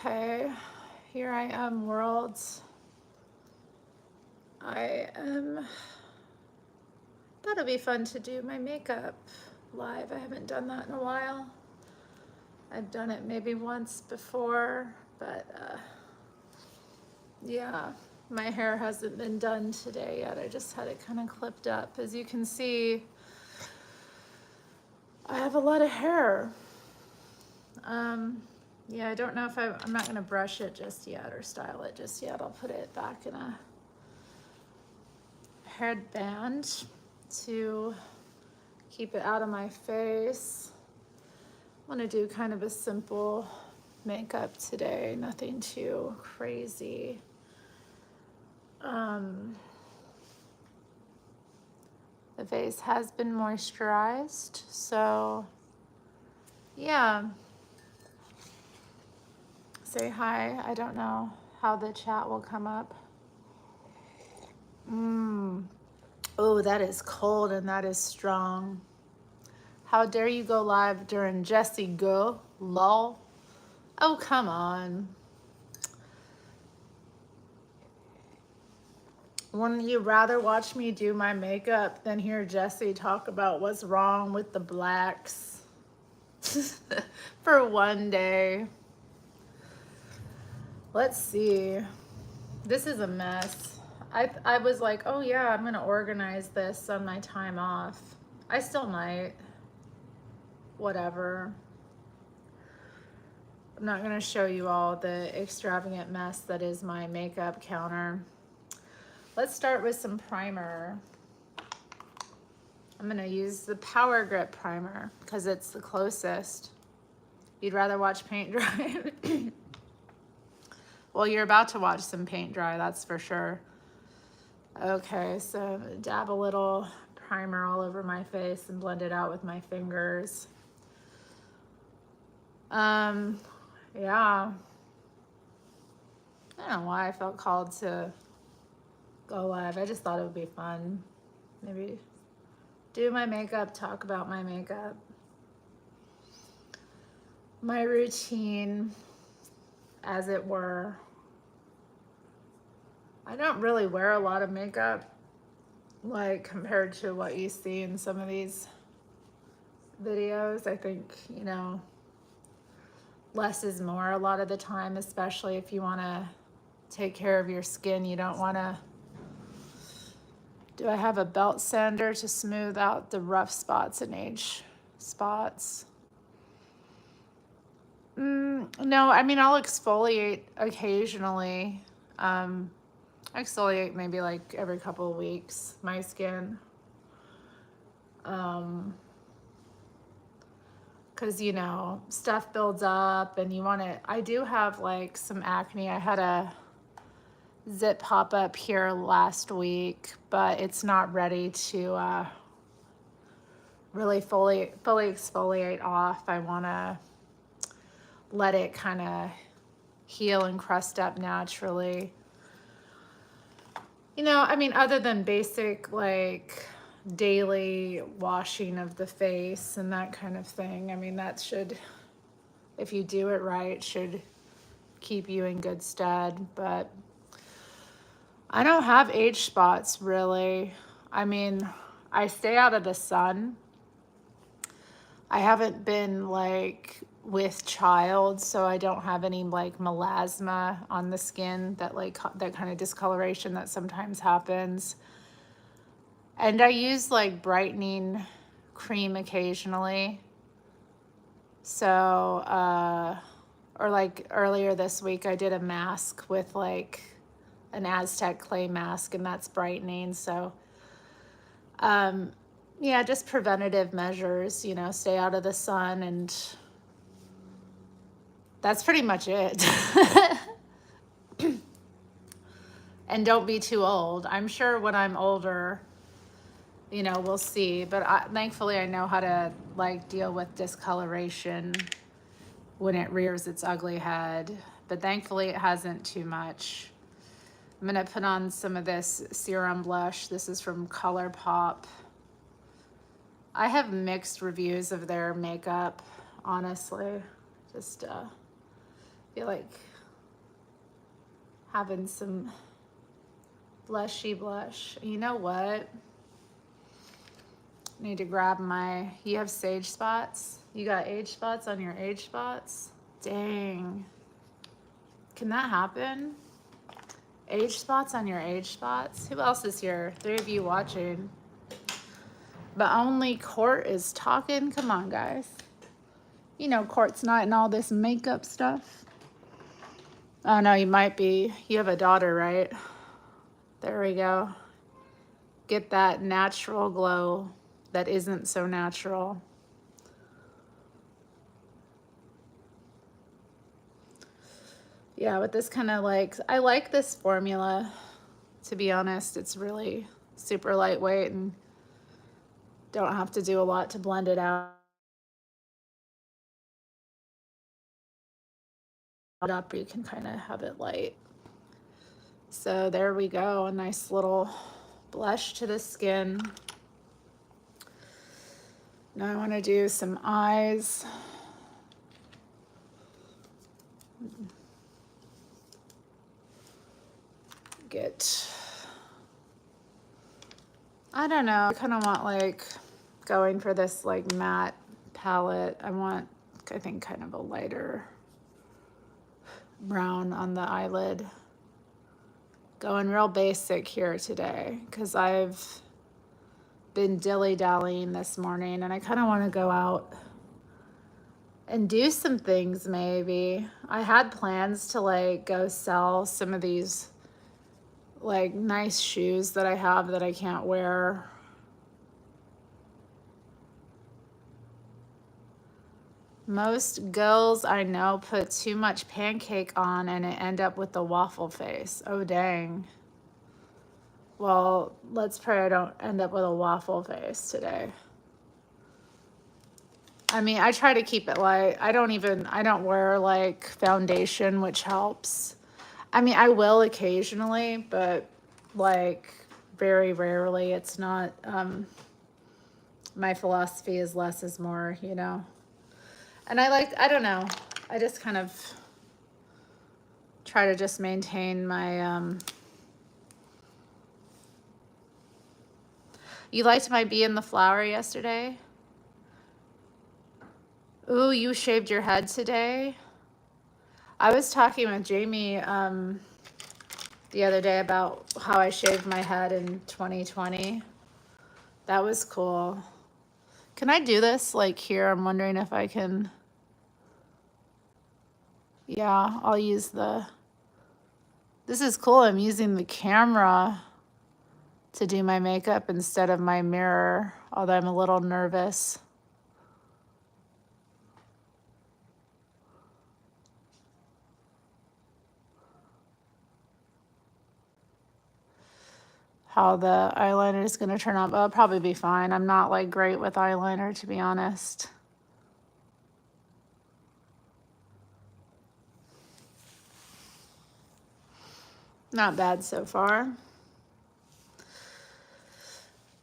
Okay, here I am, world. Thought it'd be fun to do my makeup live. I haven't done that in a while. I've done it maybe once before, but yeah, my hair hasn't been done today yet. I just had it kind of clipped up. As you can see, I have a lot of hair. Yeah, I don't know if I'm not gonna brush it just yet or style it just yet. I'll put it back in a headband to keep it out of my face. I want to do kind of a simple makeup today, nothing too crazy. The face has been moisturized, so yeah. Say hi. I don't know how the chat will come up. Oh, that is cold and that is strong. How dare you go live during Jesse Go? Lol. Oh, come on. Wouldn't you rather watch me do my makeup than hear Jesse talk about what's wrong with the blacks for one day? Let's see. This is a mess. I was like, oh yeah, I'm gonna organize this on my time off. I still might. Whatever. I'm not gonna show you all the extravagant mess that is my makeup counter. Let's start with some primer. I'm gonna use the Power Grip primer because it's the closest. You'd rather watch paint dry? Well, you're about to watch some paint dry, that's for sure. Okay, so dab a little primer all over my face and blend it out with my fingers. Yeah. I don't know why I felt called to go live. I just thought it would be fun. Maybe do my makeup, talk about my makeup. My routine, as it were. I don't really wear a lot of makeup, like compared to what you see in some of these videos. I think, you know, less is more a lot of the time, especially if you want to take care of your skin. You don't want to. Do I have a belt sander to smooth out the rough spots and age spots? No, I mean, I'll exfoliate occasionally. I exfoliate maybe like every couple of weeks, my skin. Because, you know, stuff builds up and you want to. I do have like some acne. I had a zit pop up here last week, but it's not ready to really fully exfoliate off. I want to let it kind of heal and crust up naturally. You know, I mean, other than basic like daily washing of the face and that kind of thing. I mean, that should, if you do it right, should keep you in good stead. But I don't have age spots really. I mean, I stay out of the sun. I haven't been like with child, so I don't have any like melasma on the skin, that like that kind of discoloration that sometimes happens. And I use like brightening cream occasionally. So, or like earlier this week, I did a mask with like an Aztec clay mask, and that's brightening. So, yeah, just preventative measures, you know, stay out of the sun, and that's pretty much it. And don't be too old. I'm sure when I'm older, you know, we'll see. But thankfully, I know how to like deal with discoloration when it rears its ugly head. But thankfully, it hasn't too much. I'm gonna put on some of this serum blush. This is from ColourPop. I have mixed reviews of their makeup, honestly. Just feel like having some blushy blush. You know what? I need to grab my, you have sage spots? You got age spots on your age spots? Dang. Can that happen? Age spots on your age spots? Who else is here? 3 of you watching. But only Court is talking. Come on, guys. You know Court's not in all this makeup stuff. Oh, no, you might be. You have a daughter, right? There we go. Get that natural glow that isn't so natural. Yeah, with this kind of like, I like this formula, to be honest. It's really super lightweight and don't have to do a lot to blend it out. Up, you can kind of have it light. So there we go, a nice little blush to the skin. Now I want to do some eyes. I don't know, I kind of want like going for this like matte palette. I think kind of a lighter brown on the eyelid. Going real basic here today because I've been dilly-dallying this morning and I kind of want to go out and do some things maybe. I had plans to like go sell some of these like nice shoes that I have that I can't wear. Most girls I know put too much pancake on and it end up with the waffle face. Oh, dang. Well, let's pray I don't end up with a waffle face today. I mean, I try to keep it light. I don't wear like foundation, which helps. I mean, I will occasionally, but like very rarely. It's not, my philosophy is less is more, you know? And I don't know. I just kind of try to just maintain my, you liked my bee in the flower yesterday? Ooh, you shaved your head today? I was talking with Jamie the other day about how I shaved my head in 2020. That was cool. Can I do this like here? I'm wondering if I can. Yeah, I'll use this is cool. I'm using the camera to do my makeup instead of my mirror, although I'm a little nervous. How the eyeliner is going to turn out. But it'll probably be fine. I'm not like great with eyeliner, to be honest. Not bad so far.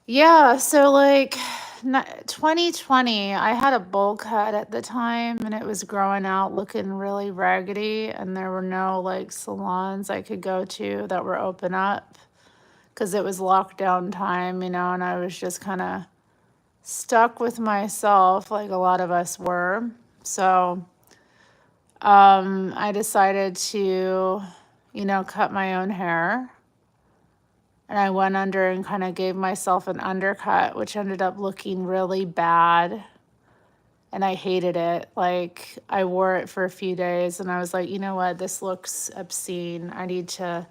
Yeah, so like 2020, I had a bowl cut at the time and it was growing out looking really raggedy and there were no like salons I could go to that were open up because it was lockdown time, you know, and I was just kind of stuck with myself like a lot of us were. So I decided to, you know, cut my own hair. And I went under and kind of gave myself an undercut, which ended up looking really bad. And I hated it. Like, I wore it for a few days and I was like, you know what? This looks obscene. I need to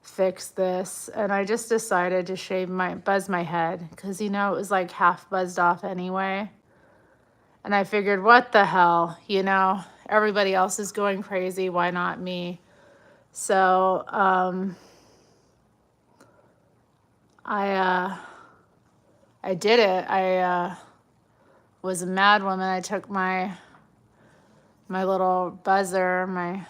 fix this. And I just decided to buzz my head because, you know, it was like half buzzed off anyway. And I figured, what the hell? You know, everybody else is going crazy. Why not me? So, I did it. I was a mad woman. I took my little buzzer, my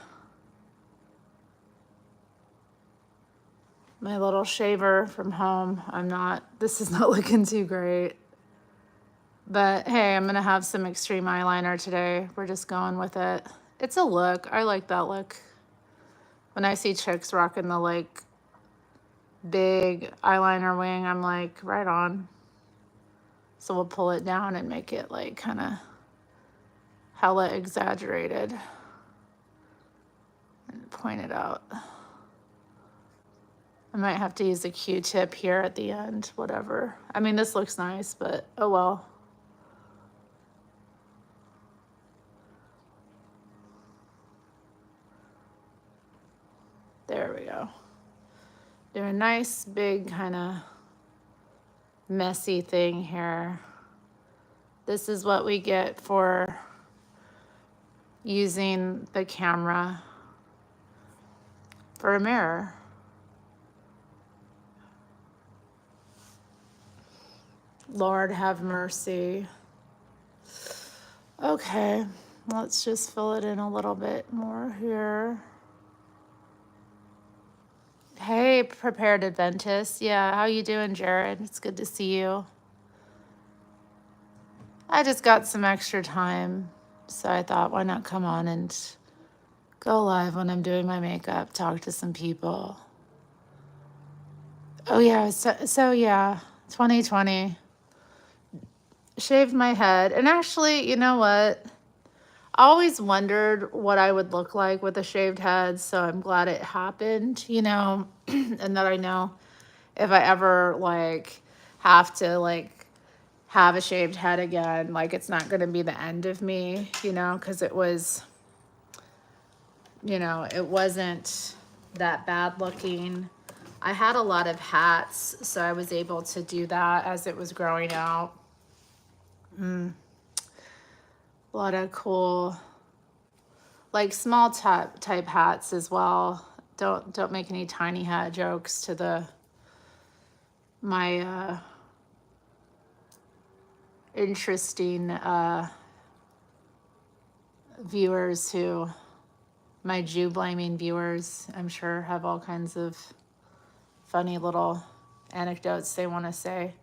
little shaver from home. This is not looking too great. But hey, I'm gonna have some extreme eyeliner today. We're just going with it. It's a look. I like that look. When I see chicks rocking the like big eyeliner wing, I'm like, right on. So we'll pull it down and make it like kind of hella exaggerated and point it out. I might have to use a Q-tip here at the end, whatever. I mean, this looks nice, but oh well. There we go. Do a nice big kind of messy thing here. This is what we get for using the camera for a mirror. Lord have mercy. Okay, let's just fill it in a little bit more here. Hey, Prepared Adventist. Yeah, how you doing, Jared? It's good to see you. I just got some extra time, so I thought, why not come on and go live when I'm doing my makeup, talk to some people. Oh yeah, so yeah, 2020. Shaved my head, and actually, you know what? I always wondered what I would look like with a shaved head, so I'm glad it happened, you know, and that I know if I ever like have to like have a shaved head again, like it's not going to be the end of me, you know, because it was, you know, it wasn't that bad looking. I had a lot of hats, so I was able to do that as it was growing out. A lot of cool, like small type hats as well. Don't make any tiny hat jokes to my interesting viewers who, my Jew blaming viewers, I'm sure have all kinds of funny little anecdotes they want to say.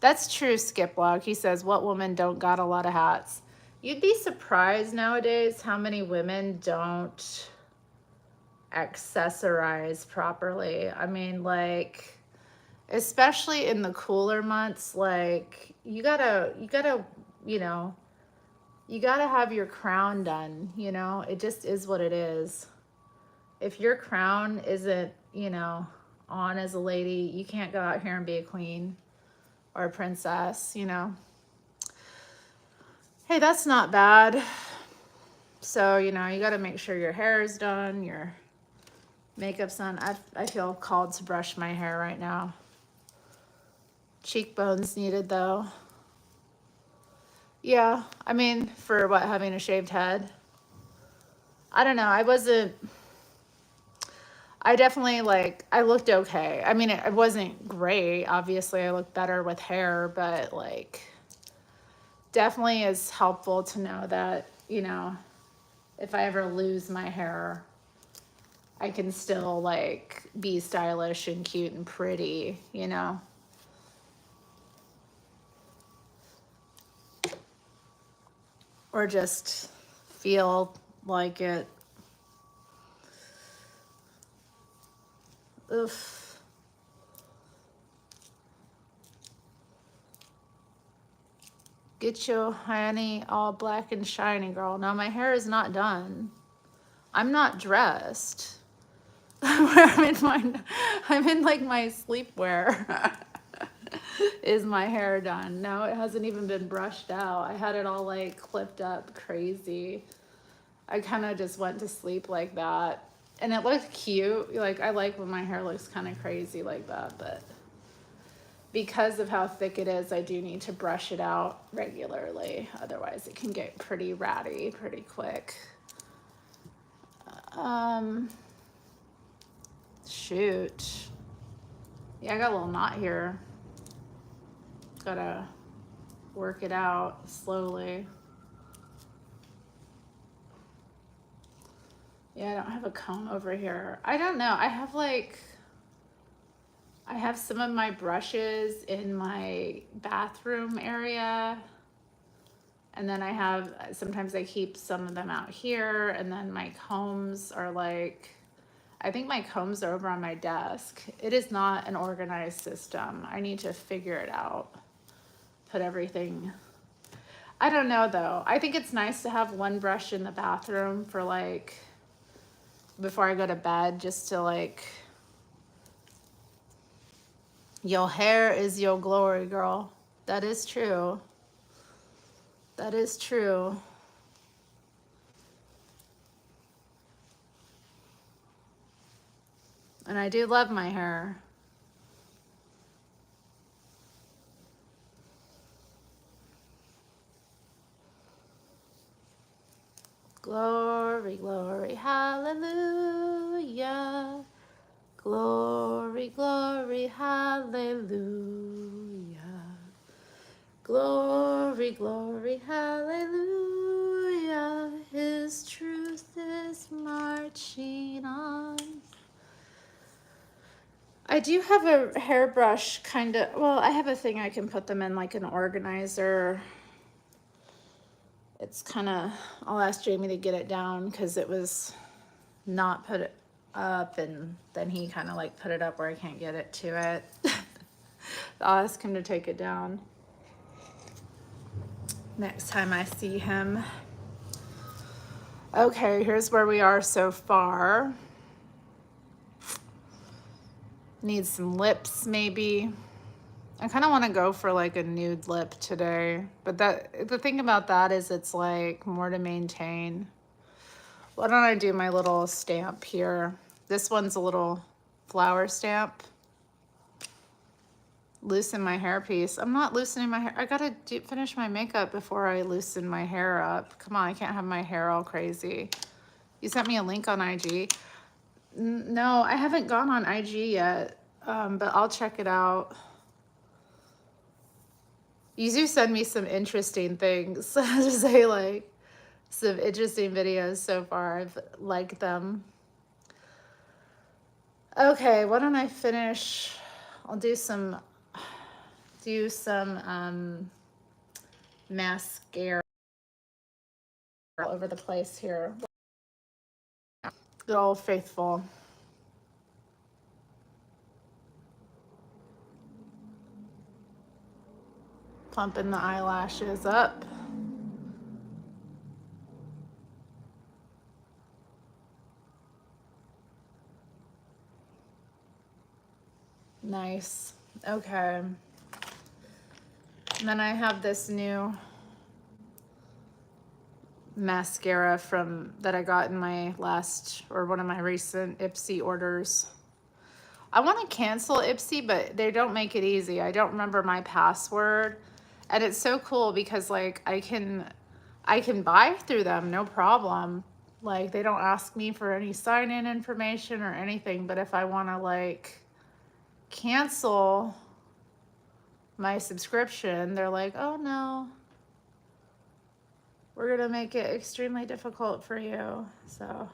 That's true, Skiplog. He says, what woman don't got a lot of hats? You'd be surprised nowadays how many women don't accessorize properly. I mean, like, especially in the cooler months, like, you gotta, you know, you gotta have your crown done, you know? It just is what it is. If your crown isn't, you know, on as a lady, you can't go out here and be a queen or a princess, you know? Hey, that's not bad. So, you know, you got to make sure your hair is done, your makeup's done. I feel called to brush my hair right now. Cheekbones needed, though. Yeah, I mean, for what, having a shaved head? I don't know. I definitely, like, I looked okay. I mean, it wasn't great. Obviously, I look better with hair, but, like, definitely is helpful to know that, you know, if I ever lose my hair, I can still like be stylish and cute and pretty, you know? Or just feel like it. Oof. Get your honey all black and shiny, girl. Now my hair is not done. I'm not dressed. I'm in like my sleepwear. Is my hair done? No, it hasn't even been brushed out. I had it all like clipped up crazy. I kind of just went to sleep like that. And it looked cute. Like, I like when my hair looks kind of crazy like that, but because of how thick it is, I do need to brush it out regularly. Otherwise, it can get pretty ratty pretty quick. Shoot. Yeah, I got a little knot here. Gotta work it out slowly. Yeah, I don't have a comb over here. I don't know. I have some of my brushes in my bathroom area. And then sometimes I keep some of them out here. And then my combs are like I think my combs are over on my desk. It is not an organized system. I need to figure it out. Put everything. I don't know though. I think it's nice to have one brush in the bathroom for like, before I go to bed, just to like, your hair is your glory, girl. That is true. That is true. And I do love my hair. Glory, glory, hallelujah. Glory, glory, hallelujah. Glory, glory, hallelujah. His truth is marching on. I do have a hairbrush kind of, well, I have a thing I can put them in like an organizer. It's kind of, I'll ask Jamie to get it down because it was not put it up, and then he kind of like put it up where I can't get it to it. I'll ask him to take it down next time I see him. Okay, here's where we are so far. Need some lips maybe. I kind of want to go for like a nude lip today, but the thing about that is it's like more to maintain. Why don't I do my little stamp here? This one's a little flower stamp. Loosen my hairpiece. I'm not loosening my hair. I gotta finish my makeup before I loosen my hair up. Come on, I can't have my hair all crazy. You sent me a link on IG. No, I haven't gone on IG yet, but I'll check it out. You do send me some interesting things. To say like some interesting videos so far. I've liked them. Okay, why don't I finish? I'll do some mascara all over the place here. Good old Faithful. Pumping the eyelashes up. Nice. Okay. And then I have this new mascara that I got in my last, or one of my recent Ipsy orders. I want to cancel Ipsy, but they don't make it easy. I don't remember my password. And it's so cool because like I can buy through them, no problem. Like they don't ask me for any sign-in information or anything, but if I want to like cancel my subscription, they're like, oh no, we're gonna make it extremely difficult for you. So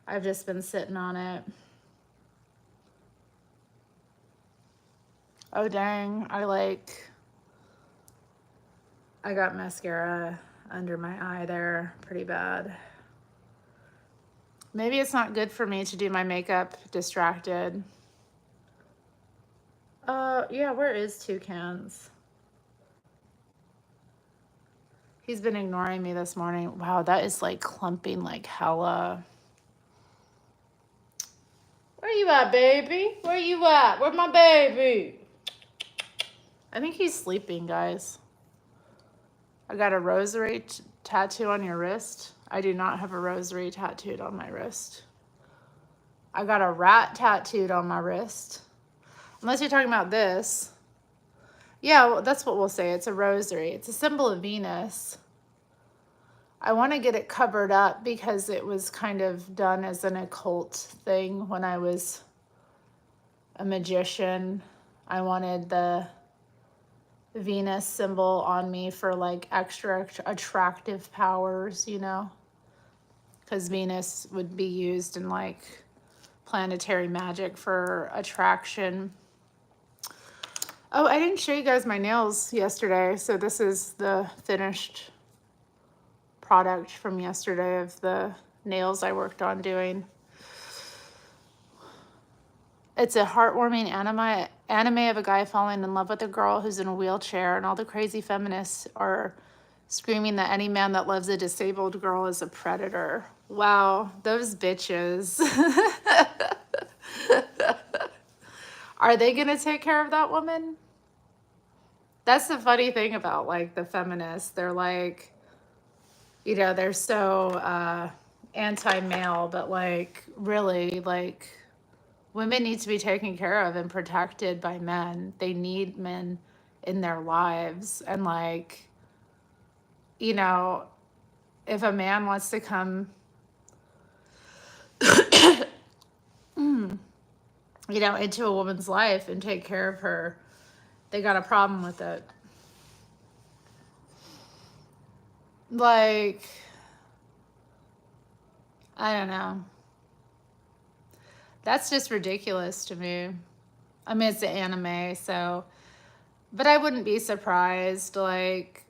I've just been sitting on it. Oh dang, I got mascara under my eye there pretty bad. Maybe it's not good for me to do my makeup distracted. Yeah, where is Toucans? He's been ignoring me this morning. Wow, that is like clumping like hella. Where you at, baby? Where you at? Where's my baby? I think he's sleeping, guys. I got a rosary tattoo on your wrist. I do not have a rosary tattooed on my wrist. I got a rat tattooed on my wrist. Unless you're talking about this. Yeah, well, that's what we'll say. It's a rosary. It's a symbol of Venus. I want to get it covered up because it was kind of done as an occult thing when I was a magician. I wanted the Venus symbol on me for like extra attractive powers, you know, because Venus would be used in like planetary magic for attraction. Oh, I didn't show you guys my nails yesterday. So this is the finished product from yesterday of the nails I worked on doing. It's a heartwarming anime of a guy falling in love with a girl who's in a wheelchair, and all the crazy feminists are screaming that any man that loves a disabled girl is a predator. Wow, those bitches. Are they gonna take care of that woman? That's the funny thing about like the feminists. They're like, you know, they're so anti-male, but like really, like women need to be taken care of and protected by men. They need men in their lives. And like, you know, if a man wants to come, you know, into a woman's life and take care of her, they got a problem with it. Like, I don't know. That's just ridiculous to me. I mean, it's an anime, so, but I wouldn't be surprised. Like,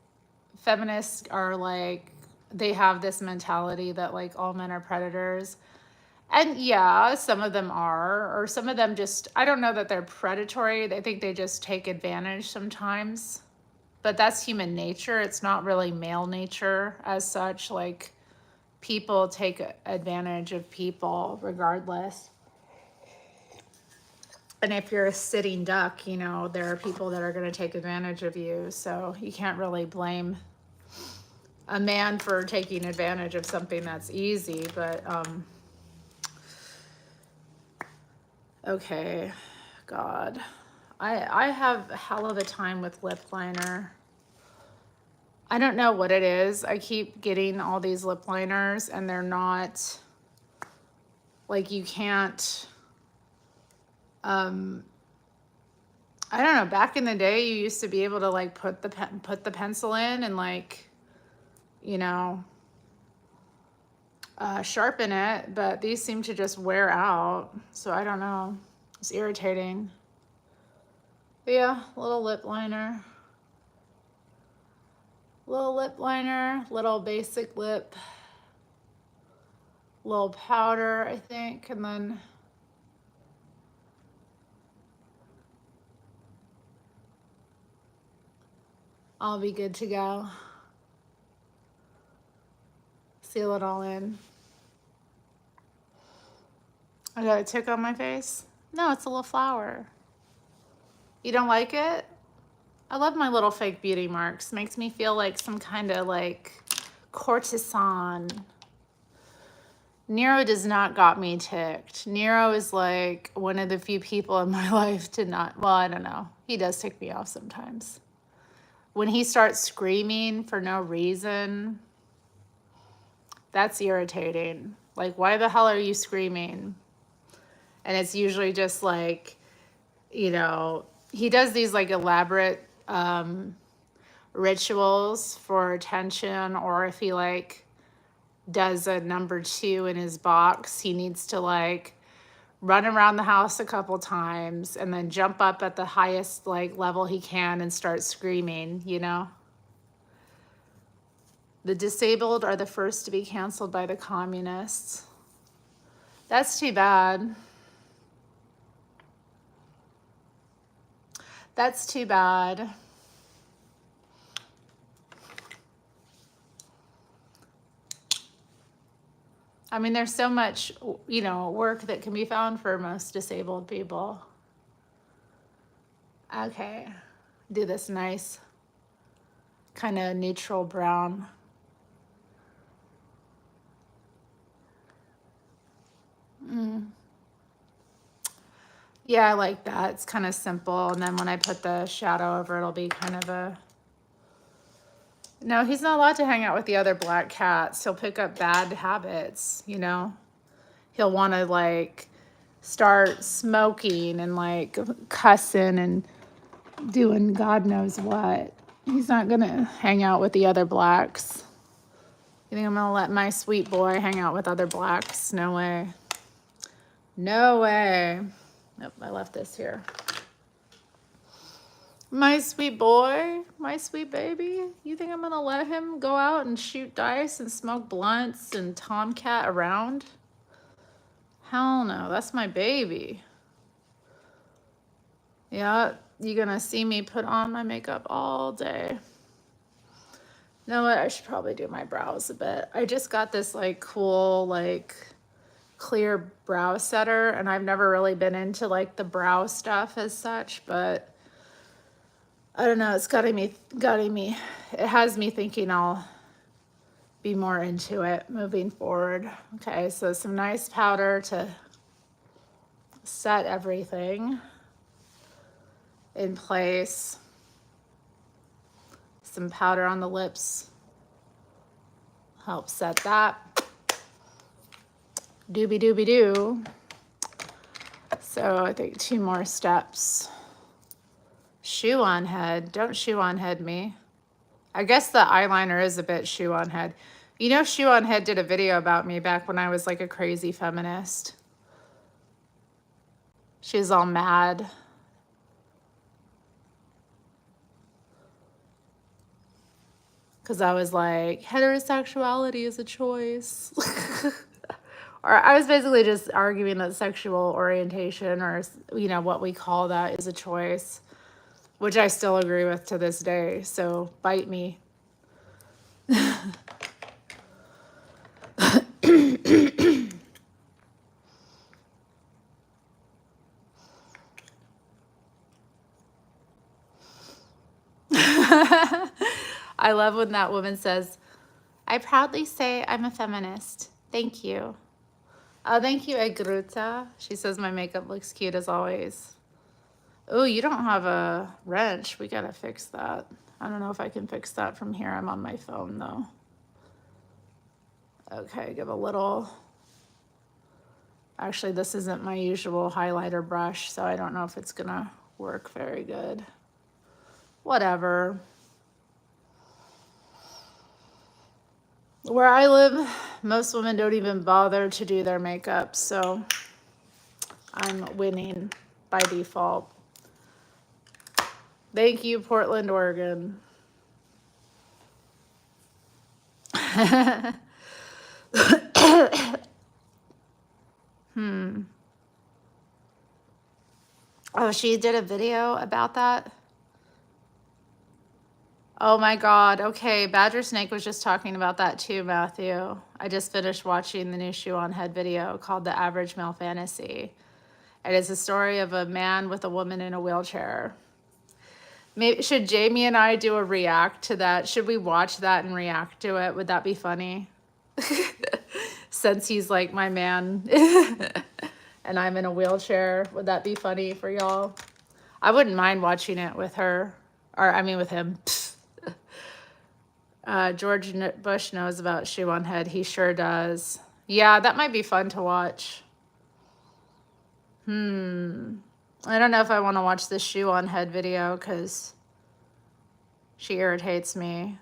feminists are like, they have this mentality that like all men are predators. And yeah, some of them are, or some of them just, I don't know that they're predatory. I think they just take advantage sometimes. But that's human nature. It's not really male nature as such. Like, people take advantage of people regardless. And if you're a sitting duck, you know, there are people that are going to take advantage of you. So you can't really blame a man for taking advantage of something that's easy. But, okay, God. I have a hell of a time with lip liner. I don't know what it is. I keep getting all these lip liners and they're not, like, you can't, I don't know, back in the day you used to be able to like put the pencil in and like, you know, sharpen it, but these seem to just wear out. So I don't know. It's irritating. But yeah, little lip liner. Little lip liner, little basic lip, little powder, I think, and then I'll be good to go. Seal it all in. I got a tick on my face. No, it's a little flower. You don't like it? I love my little fake beauty marks. Makes me feel like some kind of like courtesan. Nero does not got me ticked. Nero is like one of the few people in my life to not, well, I don't know. He does tick me off sometimes. When he starts screaming for no reason, that's irritating. Like, why the hell are you screaming? And it's usually just like, you know, he does these like elaborate rituals for attention, or if he like does a number 2 in his box, he needs to like run around the house a couple times and then jump up at the highest like level he can and start screaming, you know? The disabled are the first to be canceled by the communists. That's too bad. That's too bad. I mean, there's so much, you know, work that can be found for most disabled people. Okay, do this nice kind of neutral brown. Yeah, I like that. It's kind of simple. And then when I put the shadow over, it'll be kind of a... No, he's not allowed to hang out with the other black cats. He'll pick up bad habits, you know? He'll want to like start smoking and like cussing and doing God knows what. He's not gonna hang out with the other blacks. You think I'm gonna let my sweet boy hang out with other blacks? No way. No way. Nope, I left this here. My sweet boy, my sweet baby. You think I'm gonna let him go out and shoot dice and smoke blunts and tomcat around? Hell no, that's my baby. Yeah, you're gonna see me put on my makeup all day. You know what? I should probably do my brows a bit. I just got this like cool like clear brow setter, and I've never really been into like the brow stuff as such, but I don't know, it's getting me, it has me thinking I'll be more into it moving forward. Okay, so some nice powder to set everything in place. Some powder on the lips help set that. Doobie doobie doo. So I think 2 more steps. Shoe on head. Don't shoe on head me. I guess the eyeliner is a bit shoe on head. You know, Shoe on Head did a video about me back when I was like a crazy feminist. She was all mad. Because I was like, heterosexuality is a choice. Or I was basically just arguing that sexual orientation, or, you know, what we call that, is a choice, which I still agree with to this day. So bite me. I love when that woman says, I proudly say I'm a feminist. Thank you. Oh, thank you, Egruta. She says my makeup looks cute as always. Oh, you don't have a wrench. We gotta fix that. I don't know if I can fix that from here. I'm on my phone though. Okay, give a little. Actually, this isn't my usual highlighter brush, so I don't know if it's gonna work very good. Whatever. Where I live, most women don't even bother to do their makeup, so I'm winning by default. Thank you, Portland, Oregon. Oh, she did a video about that? Oh my God. Okay, Badger Snake was just talking about that too, Matthew. I just finished watching the new Shoe on Head video called The Average Male Fantasy. It is a story of a man with a woman in a wheelchair. Maybe should Jamie and I do a react to that? Should we watch that and react to it? Would that be funny? Since he's like my man and I'm in a wheelchair, would that be funny for y'all? I wouldn't mind watching it with her, or I mean with him. George Bush knows about Shoe on Head. He sure does. Yeah, that might be fun to watch. I don't know if I want to watch this Shoe on Head video because she irritates me.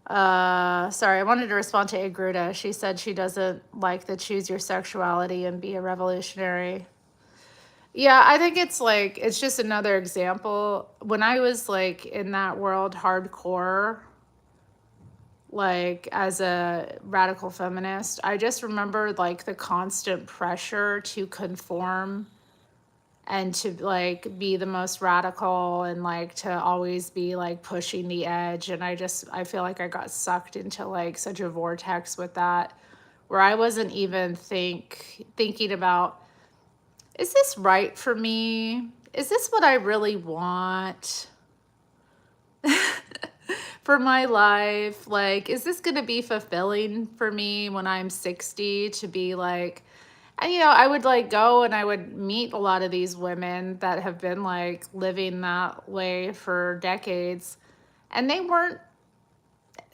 Sorry, I wanted to respond to Agruda. She said she doesn't like the choose your sexuality and be a revolutionary. Yeah, I think it's like, it's just another example. When I was like in that world hardcore, like as a radical feminist, I just remember like the constant pressure to conform and to like be the most radical and like to always be like pushing the edge. And I feel like I got sucked into like such a vortex with that, where I wasn't even thinking about, is this right for me? Is this what I really want for my life? Like, is this going to be fulfilling for me when I'm 60 to be like, and you know, I would like go and I would meet a lot of these women that have been like living that way for decades, and they weren't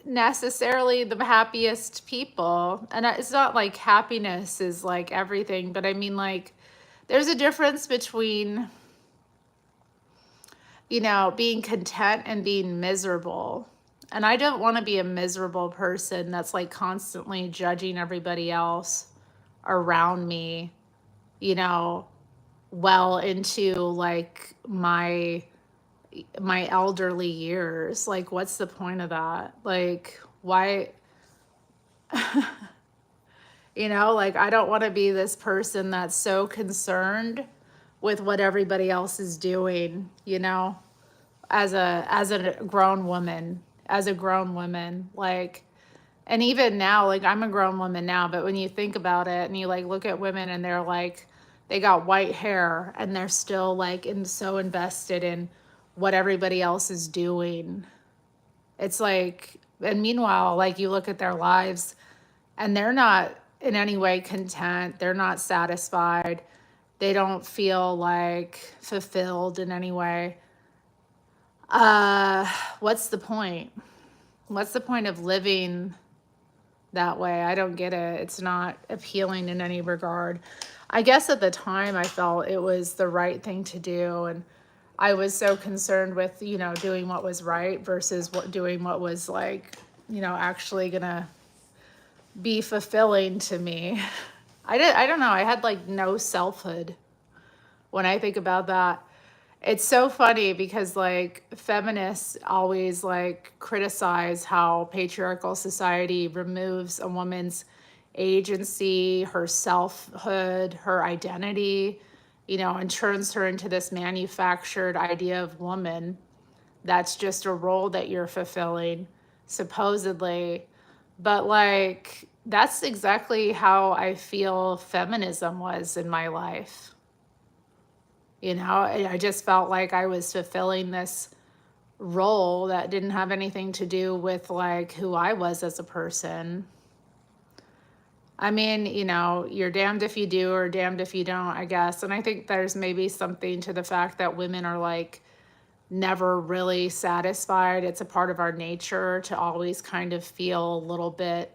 necessarily the happiest people. And it's not like happiness is like everything, but I mean like there's a difference between, you know, being content and being miserable. And I don't want to be a miserable person that's like constantly judging everybody else around me, you know, well into like my elderly years. Like, what's the point of that? Like, why? You know, like I don't want to be this person that's so concerned with what everybody else is doing, you know, as a grown woman, like, and even now, like, I'm a grown woman now, but when you think about it and you like look at women and they're like, they got white hair and they're still like so invested in what everybody else is doing. It's like, and meanwhile, like you look at their lives and they're not in any way content, they're not satisfied, they don't feel like fulfilled in any way. What's the point? What's the point of living that way? I don't get it. It's not appealing in any regard. I guess at the time I felt it was the right thing to do, and I was so concerned with, you know, doing what was right versus doing what was like, you know, actually gonna be fulfilling to me. I don't know. I had like no selfhood when I think about that. It's so funny because like feminists always like criticize how patriarchal society removes a woman's agency, her selfhood, her identity, you know, and turns her into this manufactured idea of woman that's just a role that you're fulfilling, supposedly. But like, that's exactly how I feel feminism was in my life. You know, I just felt like I was fulfilling this role that didn't have anything to do with like who I was as a person. I mean, you know, you're damned if you do or damned if you don't, I guess. And I think there's maybe something to the fact that women are like never really satisfied. It's a part of our nature to always kind of feel a little bit,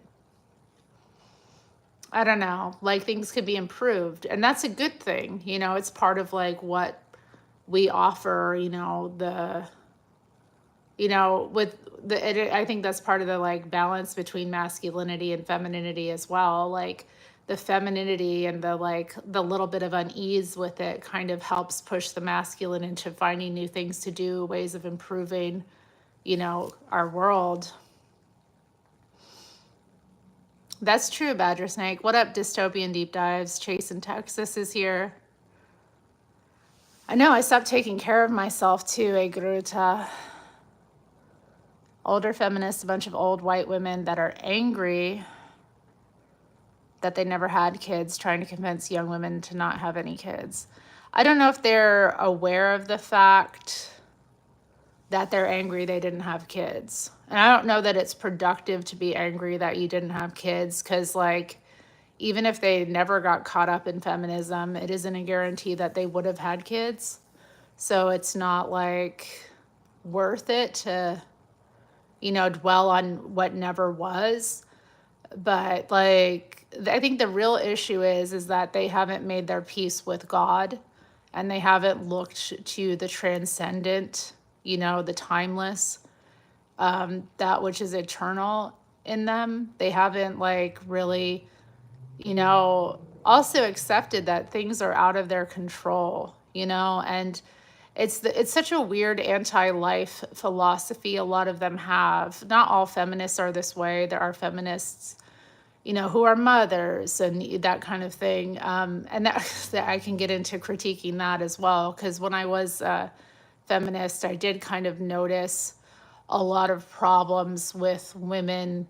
I don't know, like things could be improved. And that's a good thing. You know, it's part of like what we offer, you know, with I think that's part of the like balance between masculinity and femininity as well. Like the femininity and the like the little bit of unease with it kind of helps push the masculine into finding new things to do, ways of improving, you know, our world. That's true, Badger Snake. What up, Dystopian Deep Dives? Chase in Texas is here. I know, I stopped taking care of myself too, Gruta. Older feminists, a bunch of old white women that are angry that they never had kids, trying to convince young women to not have any kids. I don't know if they're aware of the fact that they're angry they didn't have kids. And I don't know that it's productive to be angry that you didn't have kids, because like, even if they never got caught up in feminism, it isn't a guarantee that they would have had kids. So it's not like worth it to, you know, dwell on what never was. But like, I think the real issue is that they haven't made their peace with God, and they haven't looked to the transcendent, you know, the timeless, that which is eternal in them. They haven't like really, you know, also accepted that things are out of their control, you know, and it's such a weird anti-life philosophy a lot of them have. Not all feminists are this way. There are feminists, you know, who are mothers and that kind of thing. And that I can get into critiquing that as well, because when I was a feminist, I did kind of notice a lot of problems with women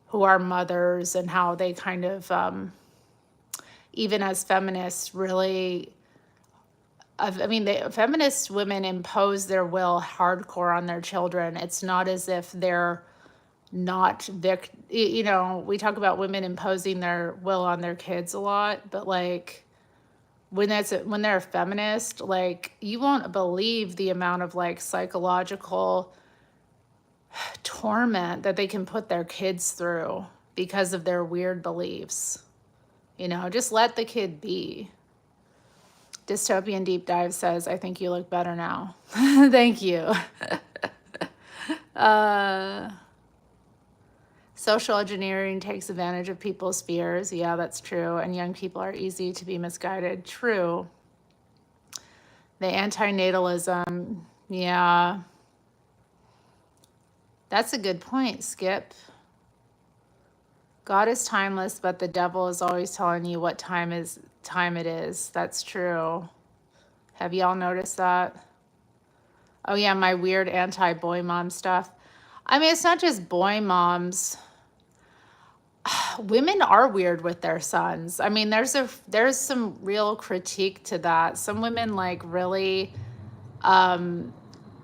who are mothers and how they kind of, even as feminists, really, I mean, the feminist women impose their will hardcore on their children. It's not as if they're not you know, we talk about women imposing their will on their kids a lot, but like when they're a feminist, like you won't believe the amount of like psychological torment that they can put their kids through because of their weird beliefs. You know, just let the kid be. Dystopian Deep Dive says, I think you look better now. Thank you. Social engineering takes advantage of people's fears. Yeah, that's true. And young people are easy to be misguided. True. The antinatalism. Yeah. That's a good point, Skip. God is timeless, but the devil is always telling you what time it is. That's true. Have y'all noticed that? Oh yeah, my weird anti-boy mom stuff. I mean, it's not just boy moms. Women are weird with their sons. I mean, there's some real critique to that. Some women like really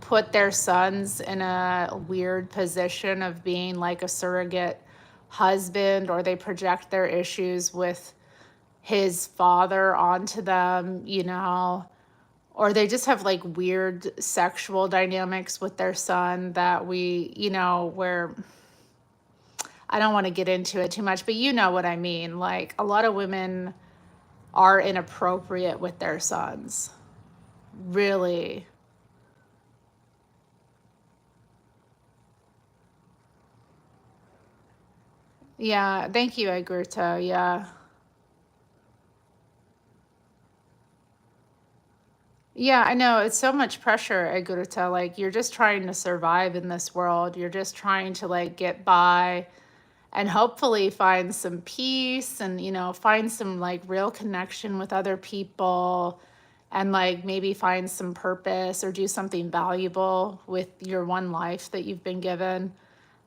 put their sons in a weird position of being like a surrogate husband, or they project their issues with his father onto them, you know, or they just have like weird sexual dynamics with their son that we, you know, where I don't want to get into it too much, but you know what I mean. Like a lot of women are inappropriate with their sons. Really. Yeah, thank you, Agurta. Yeah. Yeah, I know. It's so much pressure, Agurta. Like you're just trying to survive in this world. You're just trying to like get by and hopefully find some peace and, you know, find some like real connection with other people and like maybe find some purpose or do something valuable with your one life that you've been given.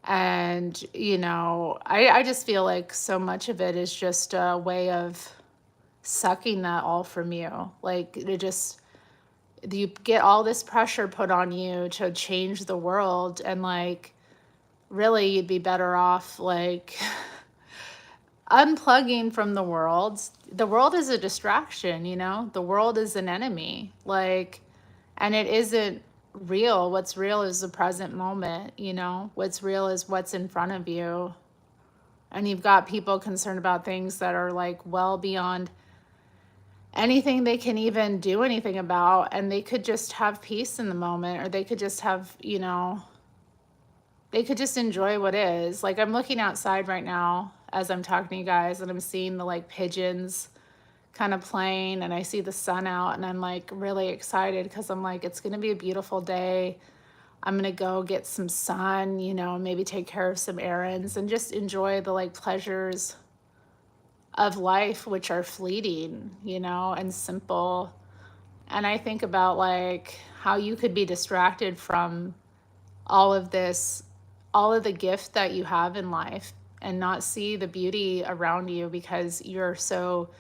And, you know, I just feel like so much of it is just a way of sucking that all from you. Like it just, you get all this pressure put on you to change the world, and like really you'd be better off like unplugging from the world. The world is a distraction, you know? The world is an enemy. Like, and it isn't real. What's real is the present moment, you know? What's real is what's in front of you. And you've got people concerned about things that are like well beyond anything they can even do anything about, and they could just have peace in the moment, or they could just have, you know, they could just enjoy what is. Like I'm looking outside right now as I'm talking to you guys, and I'm seeing the like pigeons kind of playing, and I see the sun out, and I'm like really excited because I'm like, it's going to be a beautiful day. I'm going to go get some sun, you know, maybe take care of some errands and just enjoy the like pleasures of life, which are fleeting, you know, and simple. And I think about like how you could be distracted from all of this, all of the gift that you have in life, and not see the beauty around you because you're so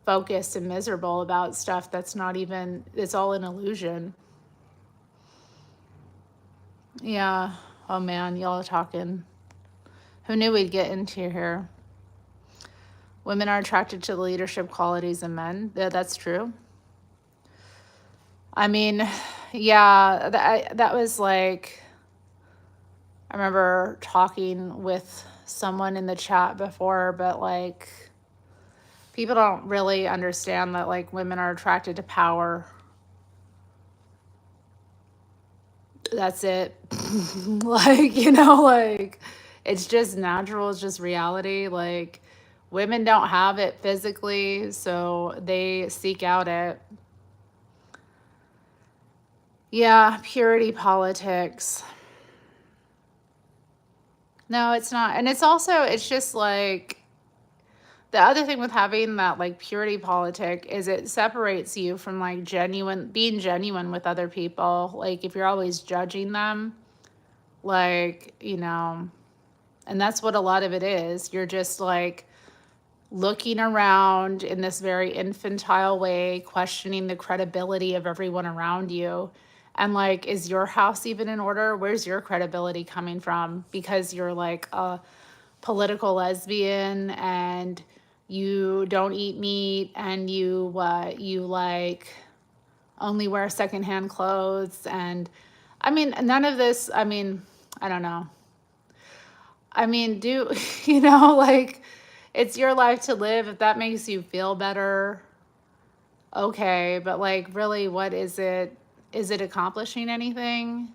focused and miserable about stuff that's not even, it's all an illusion. Yeah. Oh man, y'all are talking. Who knew we'd get into here? Women are attracted to the leadership qualities in men. Yeah, that's true. I mean, yeah, that was like, I remember talking with someone in the chat before, but like, people don't really understand that like women are attracted to power. That's it. Like, you know, like it's just natural, it's just reality. Like women don't have it physically, so they seek out it. Yeah, purity politics. No, it's not. And it's also, it's just like, the other thing with having that like purity politic is it separates you from like being genuine with other people. Like if you're always judging them, like, you know, and that's what a lot of it is. You're just like looking around in this very infantile way, questioning the credibility of everyone around you. And like, is your house even in order? Where's your credibility coming from? Because you're like a political lesbian and you don't eat meat and you like only wear secondhand clothes. And I mean, none of this, I mean, I don't know. I mean, you know, like it's your life to live. If that makes you feel better, okay. But like, really, what is it? Is it accomplishing anything?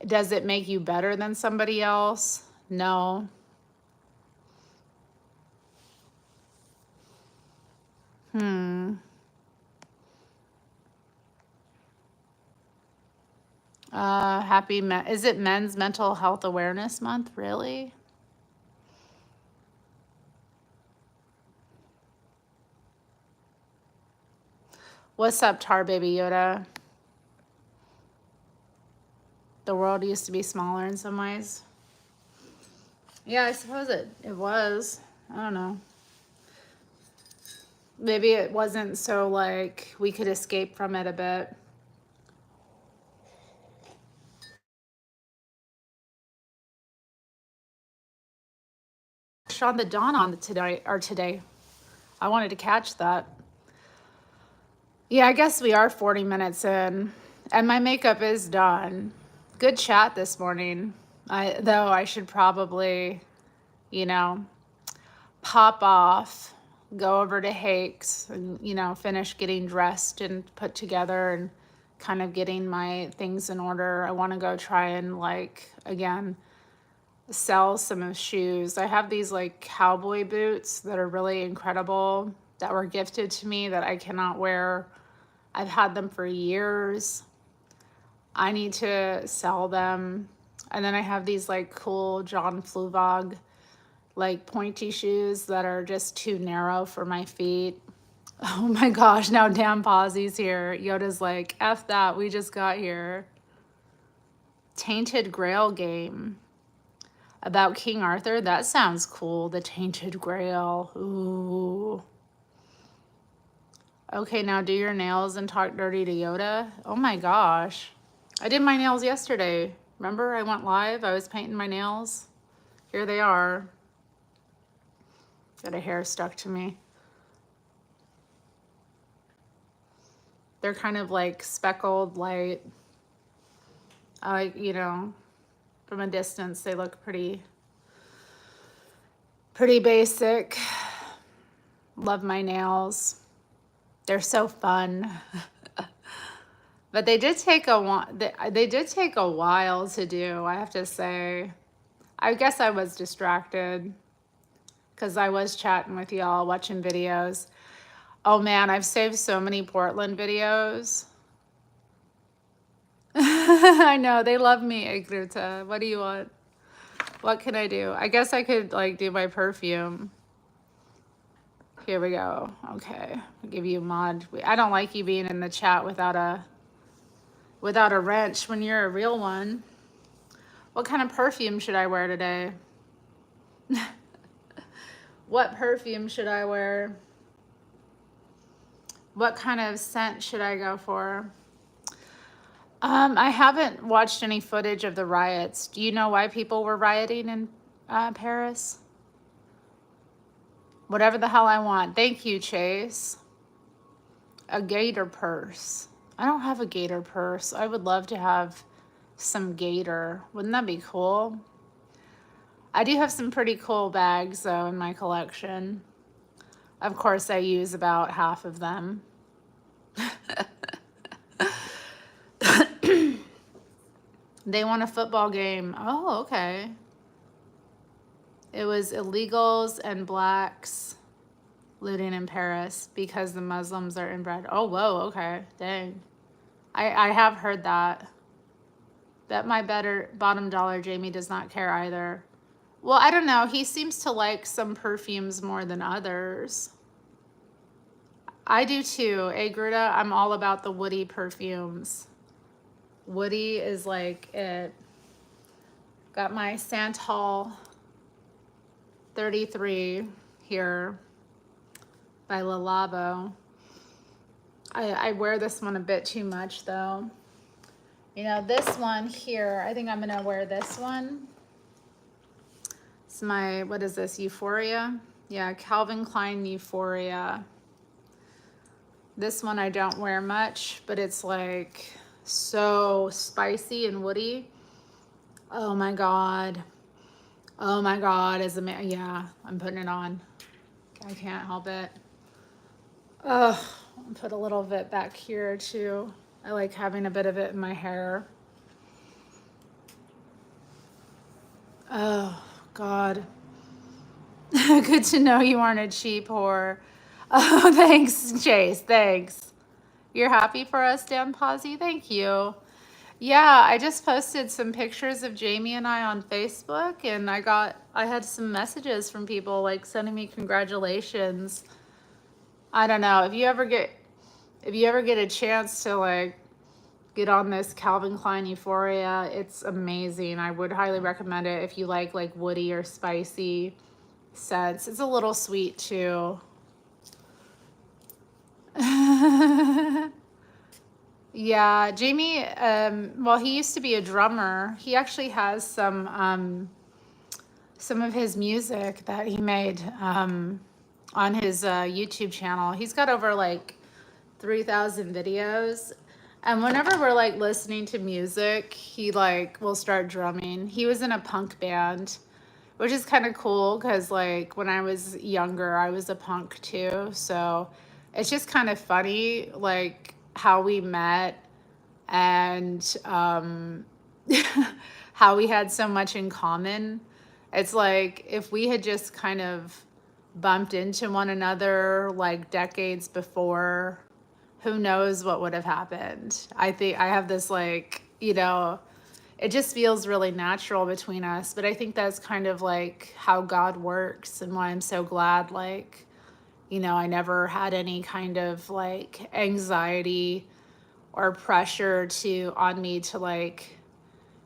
Does it make you better than somebody else? No. Is it Men's Mental Health Awareness Month? Really? What's up, Tar Baby Yoda? The world used to be smaller in some ways. Yeah, I suppose it was. I don't know. Maybe it wasn't so like we could escape from it a bit. On the dawn on today. I wanted to catch that. Yeah, I guess we are 40 minutes in, and my makeup is done. Good chat this morning. Though I should probably, you know, pop off, go over to Hake's, and finish getting dressed and put together and kind of getting my things in order. I want to go try and again sell some shoes. I have these cowboy boots that are really incredible that were gifted to me that I cannot wear. I've had them for years. I need to sell them. And then I have these cool John Fluvog pointy shoes that are just too narrow for my feet. Oh my gosh, now Dan Posey's here. Yoda's like, F that, we just got here. Tainted Grail game. About King Arthur? That sounds cool. The Tainted Grail. Ooh. Okay, now do your nails and talk dirty to Yoda. Oh my gosh. I did my nails yesterday. Remember, I went live. I was painting my nails. Here they are. Got a hair stuck to me. They're kind of speckled light. From a distance, they look pretty basic. Love my nails. They're so fun. But they did take a while to do, I have to say. I guess I was distracted because I was chatting with y'all, watching videos. Oh man, I've saved so many Portland videos. I know, they love me, Igruta. What do you want? What can I do? I guess I could do my perfume. Here we go. Okay, I'll give you a mod. I don't like you being in the chat without a wrench when you're a real one. What kind of perfume should I wear today? What perfume should I wear? What kind of scent should I go for? I haven't watched any footage of the riots. Do you know why people were rioting in Paris? Whatever the hell I want. Thank you, Chase. A gator purse. I don't have a gator purse. I would love to have some gator. Wouldn't that be cool? I do have some pretty cool bags, though, in my collection. Of course, I use about half of them. They won a football game. Oh, okay. It was illegals and blacks looting in Paris because the Muslims are inbred. Oh, whoa, okay. Dang. I have heard that. Bet my bottom dollar Jamie does not care either. Well, I don't know. He seems to like some perfumes more than others. I do too. Hey, Gruda, I'm all about the woody perfumes. Woody is it. Got my Santal 33 here by Le Labo. I wear this one a bit too much though. This one here, I think I'm gonna wear this one. It's my, what is this, Euphoria? Yeah, Calvin Klein Euphoria. This one I don't wear much, but it's so spicy and woody. Oh my God. Oh my God, yeah, I'm putting it on. I can't help it. I'll put a little bit back here too. I like having a bit of it in my hair. Oh God. Good to know you aren't a cheap whore. Oh, thanks, Chase, thanks. You're happy for us, Dan Posey? Thank you. Yeah, I just posted some pictures of Jamie and I on Facebook, and I had some messages from people sending me congratulations. I don't know, if if you ever get a chance to like get on this Calvin Klein Euphoria, it's amazing. I would highly recommend it if you like woody or spicy scents. It's a little sweet too. Yeah, Jamie, well, he used to be a drummer. He actually has some of his music that he made on his YouTube channel. He's got over like 3,000 videos. And whenever we're like listening to music, he like will start drumming. He was in a punk band, which is kind of cool because like when I was younger, I was a punk too. So it's just kind of funny like how we met and how we had so much in common. It's like if we had just kind of bumped into one another like decades before, who knows what would have happened. I think I have this like, you know, it just feels really natural between us. But I think that's kind of like how God works and why I'm so glad, like, you know, I never had any kind of like anxiety or pressure on me to like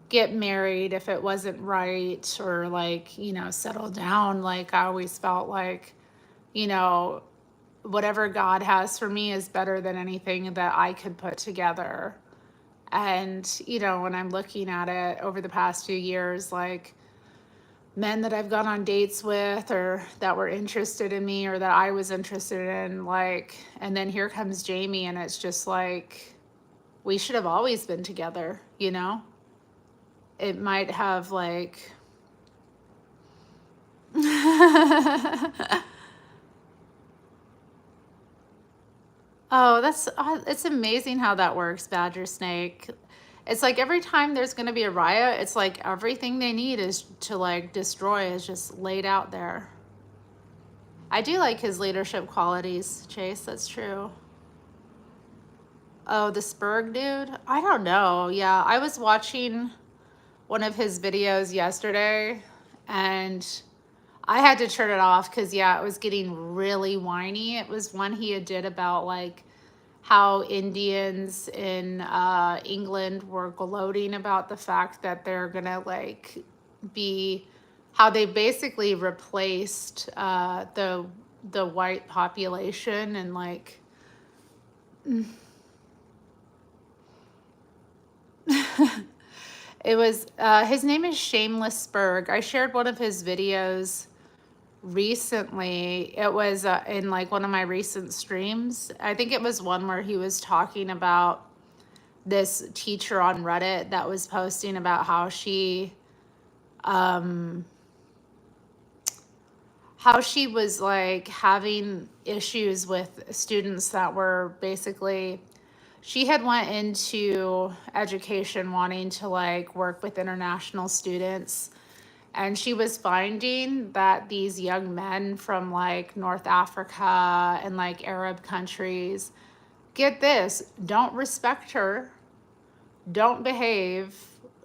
get married if it wasn't right, or like, you know, settle down. Like I always felt like, you know, whatever God has for me is better than anything that I could put together. And, you know, when I'm looking at it over the past few years, like men that I've gone on dates with or that were interested in me or that I was interested in, like, and then here comes Jamie and it's just like, we should have always been together, you know? It might have like, oh, it's amazing how that works, Badger Snake. It's like every time there's going to be a riot, it's like everything they need is to like destroy is just laid out there. I do like his leadership qualities, Chase, that's true. Oh, the Spurg dude? I don't know. Yeah, I was watching one of his videos yesterday and I had to turn it off because, yeah, it was getting really whiny. It was one he did about like how Indians in England were gloating about the fact that they're gonna like be, how they basically replaced the white population and like it was his name is Shameless Spurg. I shared one of his videos recently. It was in like one of my recent streams. I think it was one where he was talking about this teacher on Reddit that was posting about how she was like having issues with students that were basically, she had went into education wanting to like work with international students, and she was finding that these young men from like North Africa and like Arab countries, get this, don't respect her, don't behave,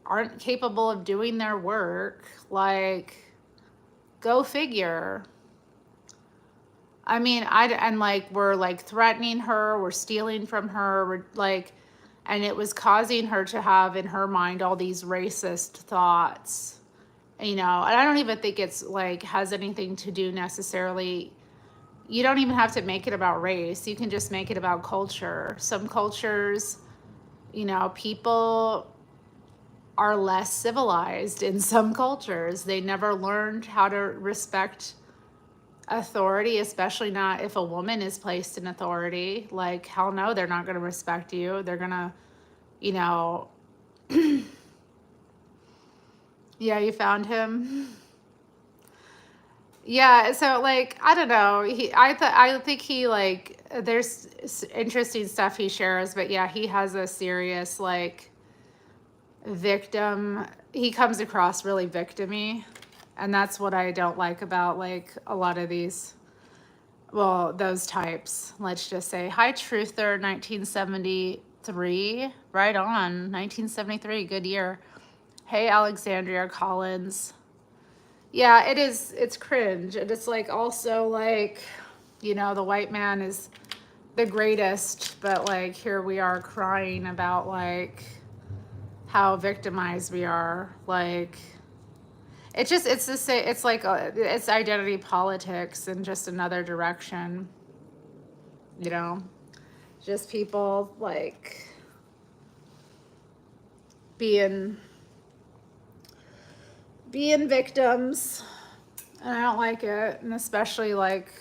aren't capable of doing their work. Like, go figure. I mean, and like we're like threatening her, we're stealing from her, we're like, and it was causing her to have in her mind all these racist thoughts, you know. And I don't even think it's like has anything to do necessarily, you don't even have to make it about race, you can just make it about culture. Some cultures, you know, people are less civilized in some cultures. They never learned how to respect authority, especially not if a woman is placed in authority. Like, hell no, they're not going to respect you. They're going to, you know. Yeah, you found him. Yeah, so like I don't know. I think he like there's interesting stuff he shares, but yeah, he has a serious like victim. He comes across really victim-y, and that's what I don't like about like a lot of these, well, those types. Let's just say, hi Truther 1973, right on, 1973, good year. Hey Alexandria Collins. Yeah, it is, it's cringe. And it's like also like, you know, the white man is the greatest, but like here we are crying about like how victimized we are. Like it's the same. It's like it's identity politics in just another direction. You know, just people like being victims, and I don't like it. And especially like,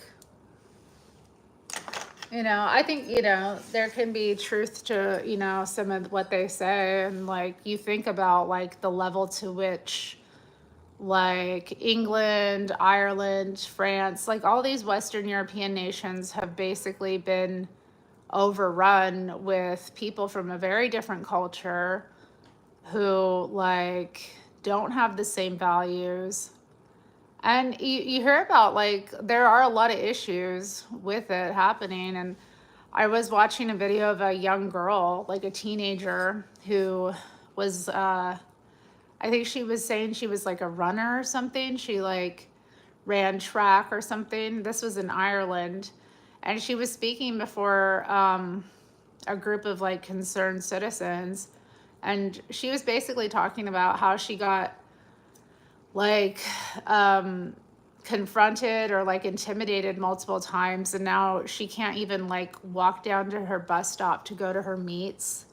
I think, there can be truth to, some of what they say. And like, you think about like the level to which like England, Ireland, France, like all these Western European nations have basically been overrun with people from a very different culture who like don't have the same values. And you hear about like there are a lot of issues with it happening. And I was watching a video of a young girl, like a teenager, who was I think she was saying she was like a runner or something. She like ran track or something. This was in Ireland. And she was speaking before a group of like concerned citizens. And she was basically talking about how she got like confronted or like intimidated multiple times. And now she can't even like walk down to her bus stop to go to her meets.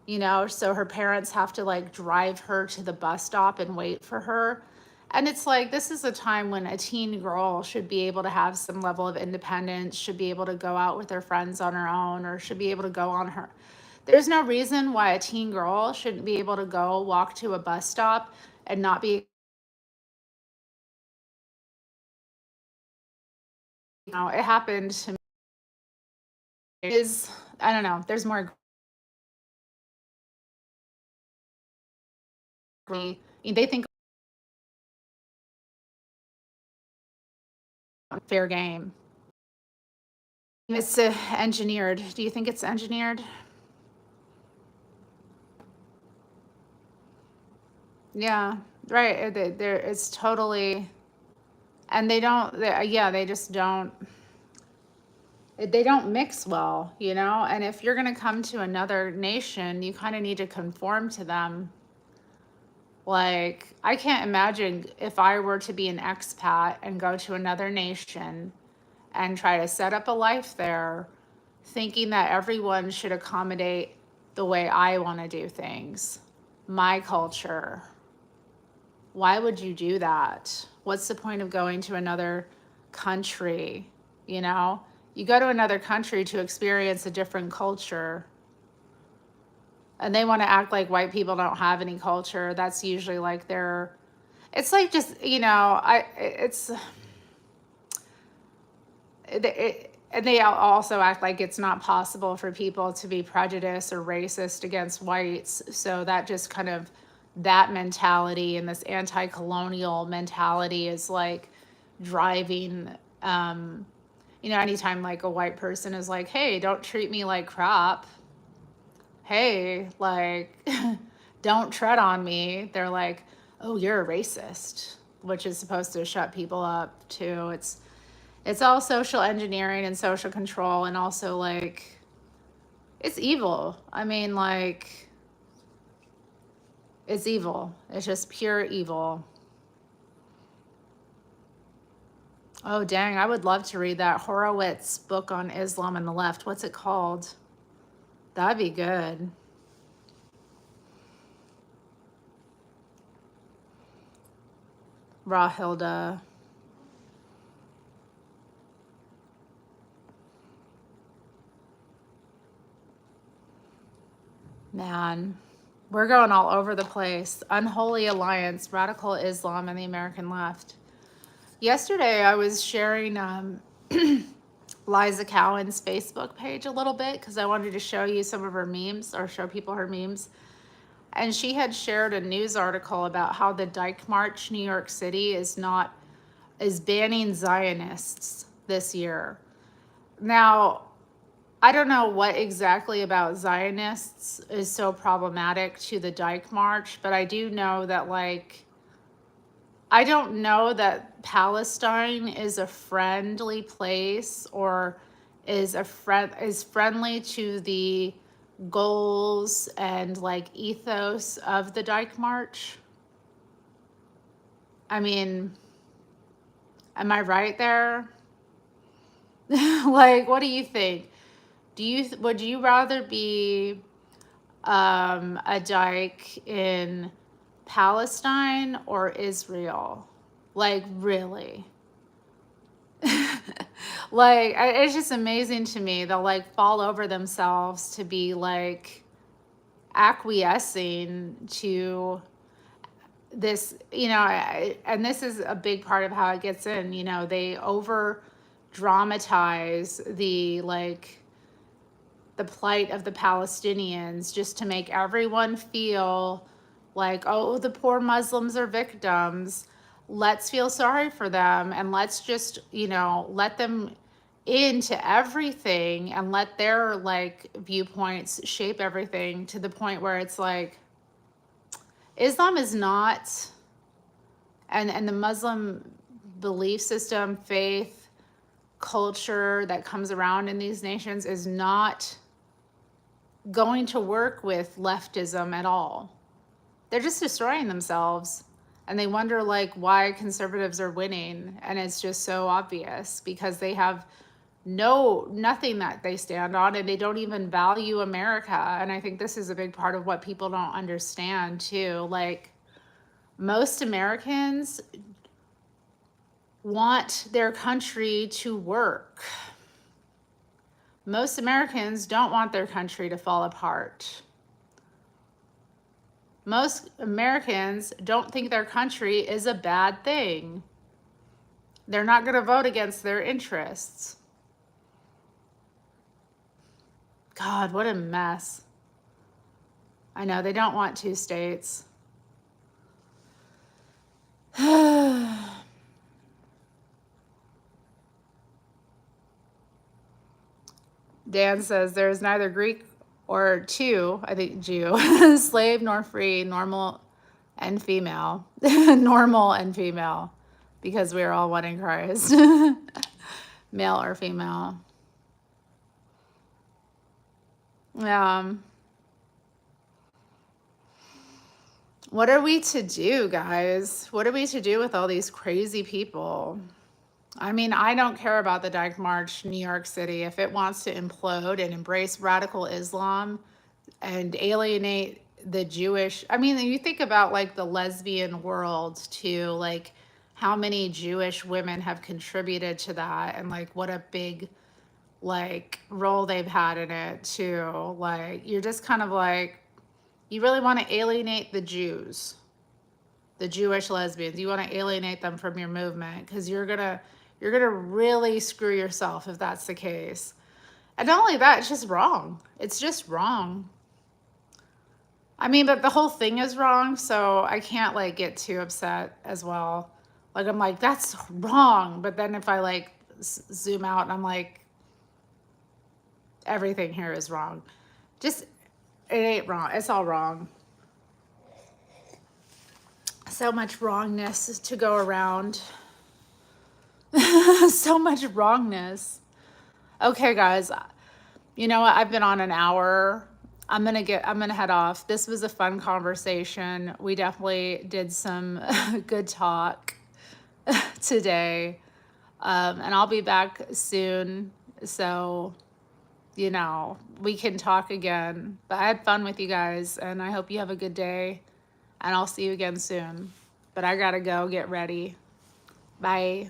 So her parents have to like drive her to the bus stop and wait for her. And it's like, this is a time when a teen girl should be able to have some level of independence, should be able to go out with her friends on her own, or should be able to go on her. There's no reason why a teen girl shouldn't be able to go walk to a bus stop and not be, it happened to me. I don't know, there's more. They think fair game. It's engineered. Do you think it's engineered? Yeah, right. It's totally, and they just don't, they don't mix well, And if you're going to come to another nation, you kind of need to conform to them. Like, I can't imagine if I were to be an expat and go to another nation and try to set up a life there, thinking that everyone should accommodate the way I want to do things, my culture. Why would you do that? What's the point of going to another country? You go to another country to experience a different culture, and they want to act like white people don't have any culture. That's usually like it's like just, and they also act like it's not possible for people to be prejudiced or racist against whites. So that just kind of, that mentality and this anti-colonial mentality is like driving, anytime like a white person is like, hey, don't treat me like crap. Hey, like, don't tread on me. They're like, oh, you're a racist, which is supposed to shut people up too. It's all social engineering and social control, and also like it's evil. I mean, like, it's evil. It's just pure evil. Oh, dang. I would love to read that Horowitz book on Islam and the left. What's it called? That'd be good. Rahilda. Man, we're going all over the place. Unholy Alliance, Radical Islam, and the American Left. Yesterday, I was sharing Liza Cowan's Facebook page a little bit because I wanted to show you some of her memes, or show people her memes. And she had shared a news article about how the Dyke March, New York City, is banning Zionists this year. Now, I don't know what exactly about Zionists is so problematic to the Dyke March, but I do know that, like, I don't know that Palestine is a friendly place or is friendly to the goals and like ethos of the Dyke March? I mean, am I right there? Like, what do you think? Would you rather be a Dyke in Palestine or Israel? Like, really? Like, it's just amazing to me. They'll like fall over themselves to be like acquiescing to this, and this is a big part of how it gets in. They over dramatize the plight of the Palestinians just to make everyone feel like, oh, the poor Muslims are victims. Let's feel sorry for them and let's just, let them into everything and let their like viewpoints shape everything, to the point where it's like Islam is not, and the Muslim belief system, faith, culture that comes around in these nations is not going to work with leftism at all. They're just destroying themselves, and they wonder like why conservatives are winning, and it's just so obvious because they have nothing that they stand on, and they don't even value America. And I think this is a big part of what people don't understand too. Like, most Americans want their country to work. Most Americans don't want their country to fall apart. Most Americans don't think their country is a bad thing. They're not going to vote against their interests. God, what a mess. I know, they don't want two states. Dan says there's neither Greek or two, I think Jew, slave nor free, normal and female. Normal and female, because we are all one in Christ. Male or female. What are we to do, guys? What are we to do with all these crazy people? I mean, I don't care about the Dyke March, New York City. If it wants to implode and embrace radical Islam and alienate the Jewish, I mean, you think about like the lesbian world too, like how many Jewish women have contributed to that, and like what a big like role they've had in it too. Like, you're just kind of like, you really want to alienate the Jews, the Jewish lesbians. You want to alienate them from your movement, because you're gonna really screw yourself if that's the case. And not only that, it's just wrong. It's just wrong. I mean, but the whole thing is wrong, so I can't like get too upset as well. Like, I'm like, that's wrong. But then if I like zoom out and I'm like, everything here is wrong. Just, it ain't wrong. It's all wrong. So much wrongness to go around. So much wrongness. Okay, guys. You know what? I've been on an hour. I'm gonna head off. This was a fun conversation. We definitely did some good talk today. And I'll be back soon. So, we can talk again. But I had fun with you guys, and I hope you have a good day. And I'll see you again soon. But I gotta go get ready. Bye.